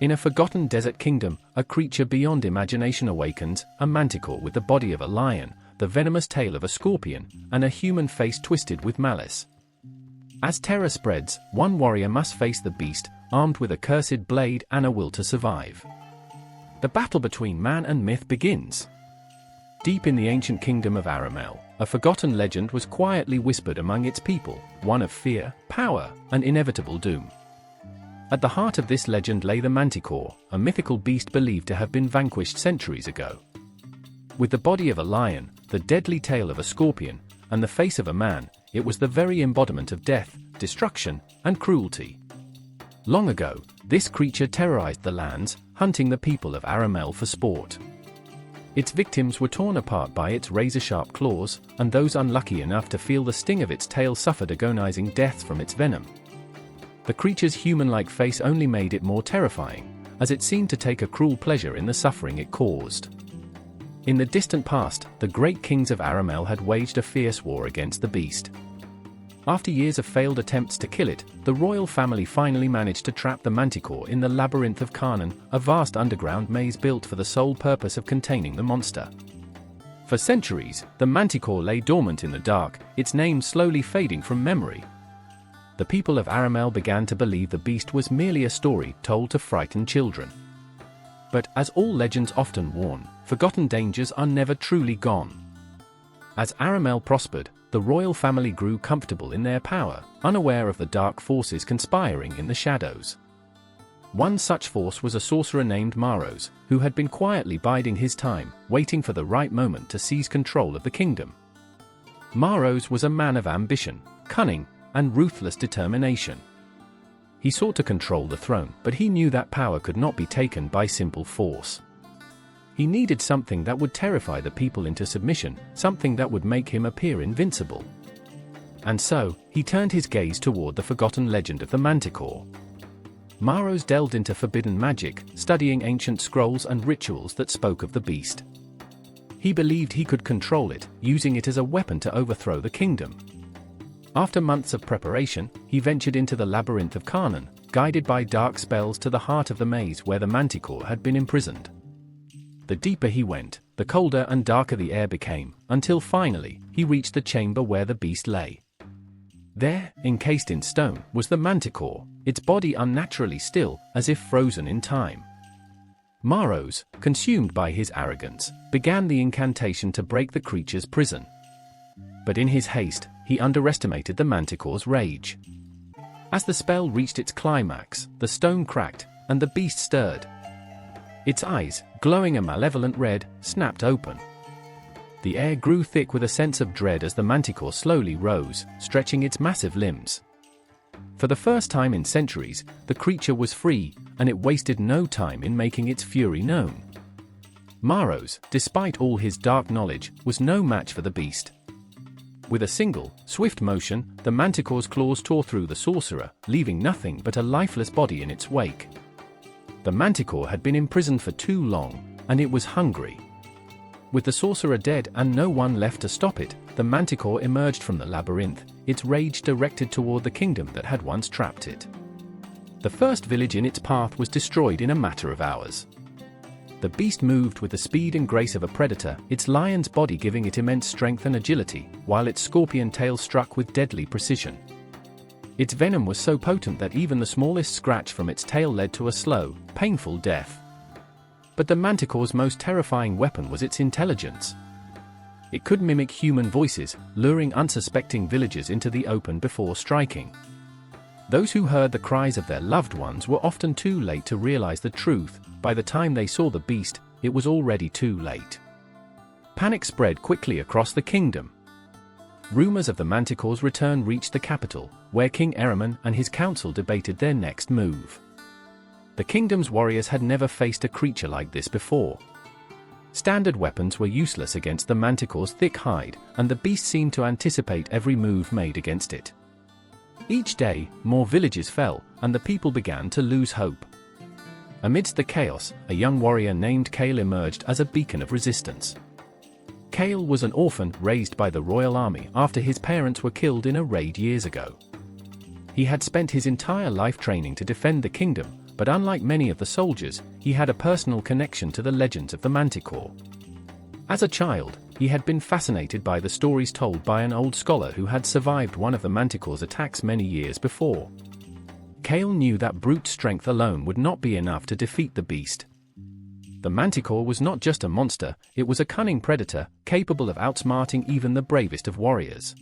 In a forgotten desert kingdom, a creature beyond imagination awakens, a manticore with the body of a lion, the venomous tail of a scorpion, and a human face twisted with malice. As terror spreads, one warrior must face the beast, armed with a cursed blade and a will to survive. The battle between man and myth begins. Deep in the ancient kingdom of Aramel, a forgotten legend was quietly whispered among its people, one of fear, power, and inevitable doom. At the heart of this legend lay the Manticore, a mythical beast believed to have been vanquished centuries ago. With the body of a lion, the deadly tail of a scorpion, and the face of a man, it was the very embodiment of death, destruction, and cruelty. Long ago, this creature terrorized the lands, hunting the people of Aramel for sport. Its victims were torn apart by its razor-sharp claws, and those unlucky enough to feel the sting of its tail suffered agonizing deaths from its venom. The creature's human-like face only made it more terrifying, as it seemed to take a cruel pleasure in the suffering it caused. In the distant past, the great kings of Aramel had waged a fierce war against the beast. After years of failed attempts to kill it, the royal family finally managed to trap the Manticore in the labyrinth of Canaan, a vast underground maze built for the sole purpose of containing the monster. For centuries, the Manticore lay dormant in the dark, its name slowly fading from memory. The people of Aramel began to believe the beast was merely a story told to frighten children. But, as all legends often warn, forgotten dangers are never truly gone. As Aramel prospered, the royal family grew comfortable in their power, unaware of the dark forces conspiring in the shadows. One such force was a sorcerer named Maros, who had been quietly biding his time, waiting for the right moment to seize control of the kingdom. Maros was a man of ambition, cunning, and ruthless determination. He sought to control the throne, but he knew that power could not be taken by simple force. He needed something that would terrify the people into submission, something that would make him appear invincible. And so, he turned his gaze toward the forgotten legend of the Manticore. Maros delved into forbidden magic, studying ancient scrolls and rituals that spoke of the beast. He believed he could control it, using it as a weapon to overthrow the kingdom. After months of preparation, he ventured into the labyrinth of Canaan, guided by dark spells to the heart of the maze where the Manticore had been imprisoned. The deeper he went, the colder and darker the air became, until finally, he reached the chamber where the beast lay. There, encased in stone, was the Manticore, its body unnaturally still, as if frozen in time. Maros, consumed by his arrogance, began the incantation to break the creature's prison. But in his haste, he underestimated the Manticore's rage. As the spell reached its climax, the stone cracked, and the beast stirred. Its eyes, glowing a malevolent red, snapped open. The air grew thick with a sense of dread as the Manticore slowly rose, stretching its massive limbs. For the first time in centuries, the creature was free, and it wasted no time in making its fury known. Maros, despite all his dark knowledge, was no match for the beast. With a single, swift motion, the Manticore's claws tore through the sorcerer, leaving nothing but a lifeless body in its wake. The Manticore had been imprisoned for too long, and it was hungry. With the sorcerer dead and no one left to stop it, the Manticore emerged from the labyrinth, its rage directed toward the kingdom that had once trapped it. The first village in its path was destroyed in a matter of hours. The beast moved with the speed and grace of a predator, its lion's body giving it immense strength and agility, while its scorpion tail struck with deadly precision. Its venom was so potent that even the smallest scratch from its tail led to a slow, painful death. But the Manticore's most terrifying weapon was its intelligence. It could mimic human voices, luring unsuspecting villagers into the open before striking. Those who heard the cries of their loved ones were often too late to realize the truth. By the time they saw the beast, it was already too late. Panic spread quickly across the kingdom. Rumors of the Manticore's return reached the capital, where King Eraman and his council debated their next move. The kingdom's warriors had never faced a creature like this before. Standard weapons were useless against the Manticore's thick hide, and the beast seemed to anticipate every move made against it. Each day, more villages fell, and the people began to lose hope. Amidst the chaos, a young warrior named Kale emerged as a beacon of resistance. Kale was an orphan raised by the royal army after his parents were killed in a raid years ago. He had spent his entire life training to defend the kingdom, but unlike many of the soldiers, he had a personal connection to the legends of the Manticore. As a child, he had been fascinated by the stories told by an old scholar who had survived one of the Manticore's attacks many years before. Cale knew that brute strength alone would not be enough to defeat the beast. The Manticore was not just a monster, it was a cunning predator, capable of outsmarting even the bravest of warriors.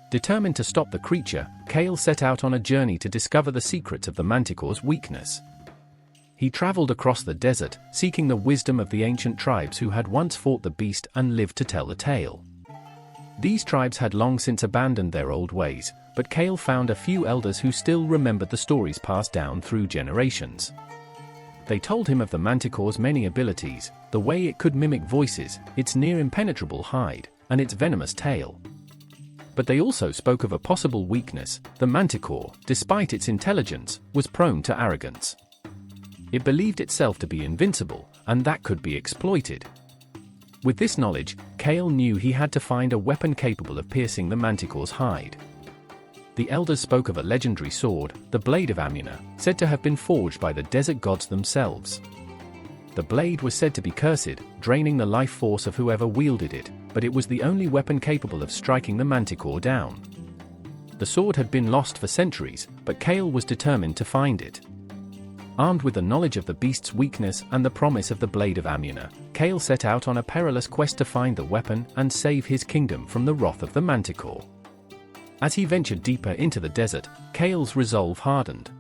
Determined to stop the creature, Cale set out on a journey to discover the secrets of the Manticore's weakness. He traveled across the desert, seeking the wisdom of the ancient tribes who had once fought the beast and lived to tell the tale. These tribes had long since abandoned their old ways, but Cale found a few elders who still remembered the stories passed down through generations. They told him of the Manticore's many abilities, the way it could mimic voices, its near-impenetrable hide, and its venomous tail. But they also spoke of a possible weakness: the Manticore, despite its intelligence, was prone to arrogance. It believed itself to be invincible, and that could be exploited. With this knowledge, Cale knew he had to find a weapon capable of piercing the Manticore's hide. The elders spoke of a legendary sword, the Blade of Amuna, said to have been forged by the desert gods themselves. The blade was said to be cursed, draining the life force of whoever wielded it, but it was the only weapon capable of striking the Manticore down. The sword had been lost for centuries, but Cale was determined to find it. Armed with the knowledge of the beast's weakness and the promise of the Blade of Amuna, Cale set out on a perilous quest to find the weapon and save his kingdom from the wrath of the Manticore. As he ventured deeper into the desert, Cale's resolve hardened.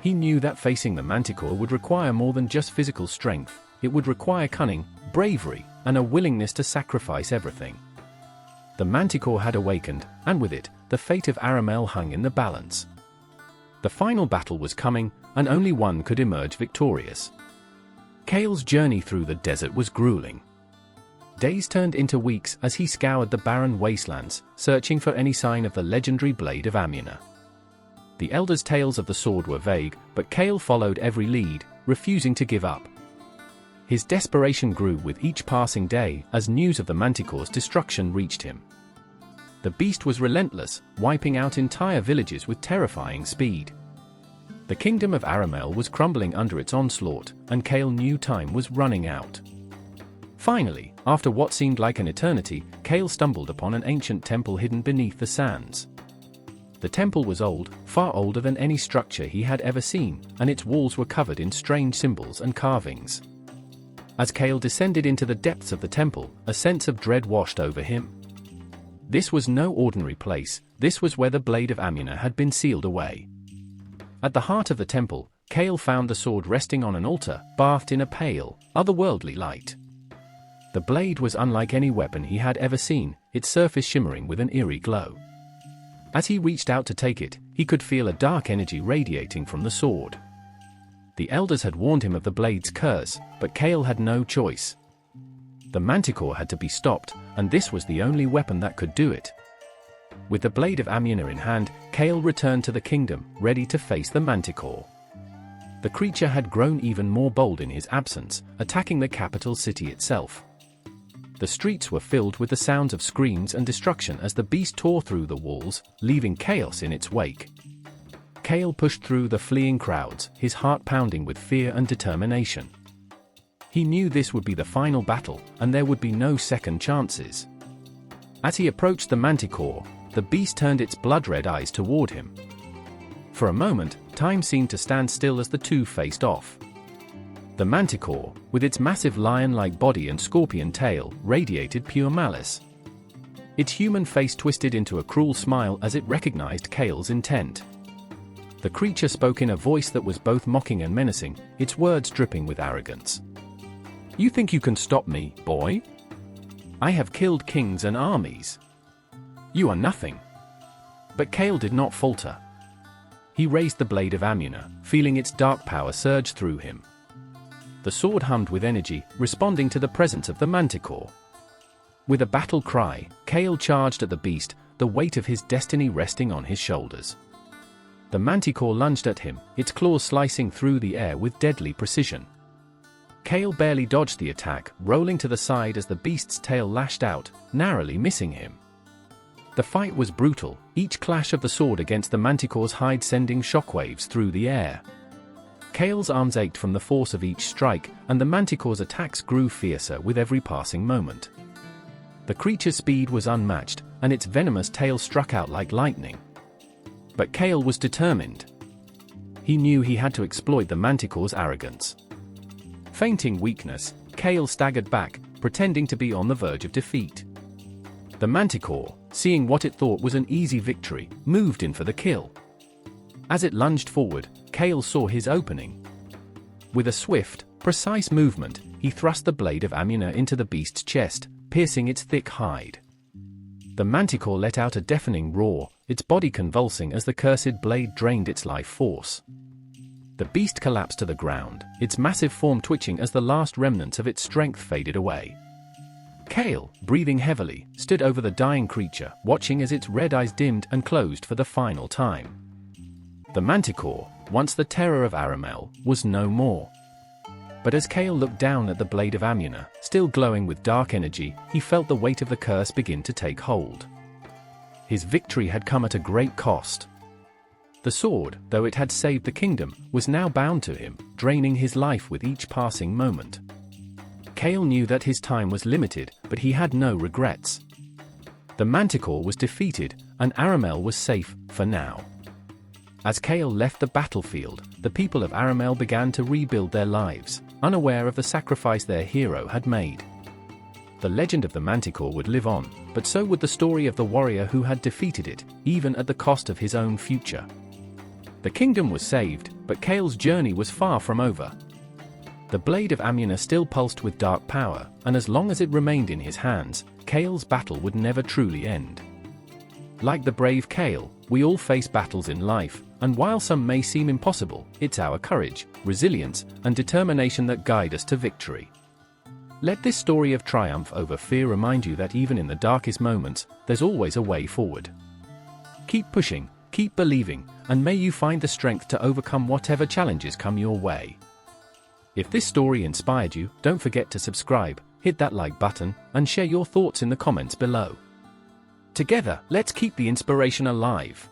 He knew that facing the Manticore would require more than just physical strength, it would require cunning, bravery, and a willingness to sacrifice everything. The Manticore had awakened, and with it, the fate of Aramel hung in the balance. The final battle was coming, and only one could emerge victorious. Cale's journey through the desert was grueling. Days turned into weeks as he scoured the barren wastelands, searching for any sign of the legendary Blade of Amuna. The elders' tales of the sword were vague, but Cale followed every lead, refusing to give up. His desperation grew with each passing day as news of the Manticore's destruction reached him. The beast was relentless, wiping out entire villages with terrifying speed. The kingdom of Aramel was crumbling under its onslaught, and Cale knew time was running out. Finally, after what seemed like an eternity, Cale stumbled upon an ancient temple hidden beneath the sands. The temple was old, far older than any structure he had ever seen, and its walls were covered in strange symbols and carvings. As Cale descended into the depths of the temple, a sense of dread washed over him. This was no ordinary place, this was where the Blade of Amuna had been sealed away. At the heart of the temple, Cale found the sword resting on an altar, bathed in a pale, otherworldly light. The blade was unlike any weapon he had ever seen, its surface shimmering with an eerie glow. As he reached out to take it, he could feel a dark energy radiating from the sword. The elders had warned him of the blade's curse, but Cale had no choice. The Manticore had to be stopped, and this was the only weapon that could do it. With the Blade of Amuna in hand, Cale returned to the kingdom, ready to face the Manticore. The creature had grown even more bold in his absence, attacking the capital city itself. The streets were filled with the sounds of screams and destruction as the beast tore through the walls, leaving chaos in its wake. Cale pushed through the fleeing crowds, his heart pounding with fear and determination. He knew this would be the final battle, and there would be no second chances. As he approached the Manticore, the beast turned its blood-red eyes toward him. For a moment, time seemed to stand still as the two faced off. The Manticore, with its massive lion-like body and scorpion tail, radiated pure malice. Its human face twisted into a cruel smile as it recognized Cale's intent. The creature spoke in a voice that was both mocking and menacing, its words dripping with arrogance. "You think you can stop me, boy? I have killed kings and armies. You are nothing." But Cale did not falter. He raised the Blade of Amuna, feeling its dark power surge through him. The sword hummed with energy, responding to the presence of the Manticore. With a battle cry, Cale charged at the beast, the weight of his destiny resting on his shoulders. The Manticore lunged at him, its claws slicing through the air with deadly precision. Cale barely dodged the attack, rolling to the side as the beast's tail lashed out, narrowly missing him. The fight was brutal, each clash of the sword against the Manticore's hide sending shockwaves through the air. Kale's arms ached from the force of each strike, and the Manticore's attacks grew fiercer with every passing moment. The creature's speed was unmatched, and its venomous tail struck out like lightning. But Kale was determined. He knew he had to exploit the Manticore's arrogance. Feinting weakness, Kale staggered back, pretending to be on the verge of defeat. The Manticore, seeing what it thought was an easy victory, moved in for the kill. As it lunged forward, Kale saw his opening. With a swift, precise movement, he thrust the blade of Amuna into the beast's chest, piercing its thick hide. The Manticore let out a deafening roar, its body convulsing as the cursed blade drained its life force. The beast collapsed to the ground, its massive form twitching as the last remnants of its strength faded away. Kale, breathing heavily, stood over the dying creature, watching as its red eyes dimmed and closed for the final time. The Manticore, once the terror of Aramel, was no more. But as Kale looked down at the blade of Amuna, still glowing with dark energy, he felt the weight of the curse begin to take hold. His victory had come at a great cost. The sword, though it had saved the kingdom, was now bound to him, draining his life with each passing moment. Kale knew that his time was limited, but he had no regrets. The Manticore was defeated, and Aramel was safe, for now. As Kale left the battlefield, the people of Aramel began to rebuild their lives, unaware of the sacrifice their hero had made. The legend of the Manticore would live on, but so would the story of the warrior who had defeated it, even at the cost of his own future. The kingdom was saved, but Kale's journey was far from over. The blade of Amuna still pulsed with dark power, and as long as it remained in his hands, Kale's battle would never truly end. Like the brave Kale, we all face battles in life, and while some may seem impossible, it's our courage, resilience, and determination that guide us to victory. Let this story of triumph over fear remind you that even in the darkest moments, there's always a way forward. Keep pushing, keep believing, and may you find the strength to overcome whatever challenges come your way. If this story inspired you, don't forget to subscribe, hit that like button, and share your thoughts in the comments below. Together, let's keep the inspiration alive.